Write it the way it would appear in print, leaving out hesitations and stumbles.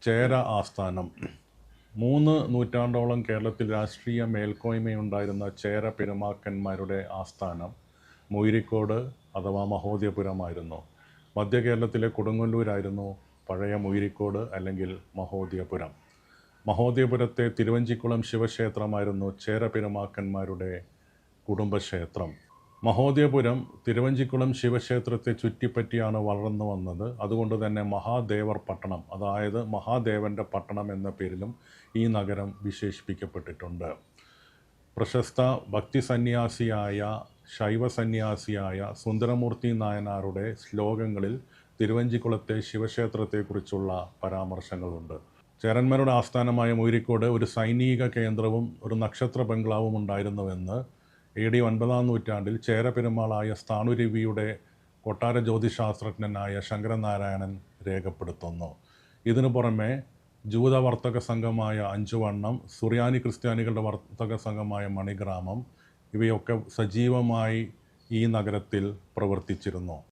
ചേര ആസ്ഥാനം. 3 നൂറ്റാണ്ടോളം കേരളത്തിൽ രാഷ്ട്രീയ മേൽക്കോയ്മയുണ്ടായിരുന്ന ചേര പെരുമാക്കന്മാരുടെ ആസ്ഥാനം മൂയിരിക്കോട് അഥവാ മഹോദയപുരമായിരുന്നു. മധ്യ കേരളത്തിലെ കൊടുങ്ങല്ലൂരായിരുന്നു പഴയ മൂയിരിക്കോട് അല്ലെങ്കിൽ മഹോദയപുരം. മഹോദയപുരത്തെ തിരുവഞ്ചിക്കുളം ശിവക്ഷേത്രമായിരുന്നു ചേര പെരുമാക്കന്മാരുടെ കുടുംബക്ഷേത്രം. മഹോദയപുരം തിരുവഞ്ചിക്കുളം ശിവക്ഷേത്രത്തെ ചുറ്റിപ്പറ്റിയാണ് വളർന്നു വന്നത്. അതുകൊണ്ട് തന്നെ മഹാദേവർ പട്ടണം, അതായത് മഹാദേവൻ്റെ പട്ടണം എന്ന പേരിലും ഈ നഗരം വിശേഷിപ്പിക്കപ്പെട്ടിട്ടുണ്ട്. പ്രശസ്ത ഭക്തിസന്യാസിയായ ശൈവസന്യാസിയായ സുന്ദരമൂർത്തി നായനാരുടെ ശ്ലോകങ്ങളിൽ തിരുവഞ്ചിക്കുളത്തെ ശിവക്ഷേത്രത്തെക്കുറിച്ചുള്ള പരാമർശങ്ങളുണ്ട്. ചേരന്മാരുടെ ആസ്ഥാനമായ മൂയിരിക്കോട് ഒരു സൈനിക കേന്ദ്രവും ഒരു നക്ഷത്ര ബംഗ്ലാവും ഉണ്ടായിരുന്നുവെന്ന് AD 9-ാം നൂറ്റാണ്ടിൽ ചേര പെരുമാളായ സ്ഥാണുരവിയുടെ കൊട്ടാര ജ്യോതിശാസ്ത്രജ്ഞനായ ശങ്കരനാരായണൻ രേഖപ്പെടുത്തുന്നു. ഇതിനു പുറമെ ജൂത വർത്തക സംഘമായ അഞ്ചുവണ്ണം, സുറിയാനി ക്രിസ്ത്യാനികളുടെ വർത്തക സംഘമായ മണിഗ്രാമം ഇവയൊക്കെ സജീവമായി ഈ നഗരത്തിൽ പ്രവർത്തിച്ചിരുന്നു.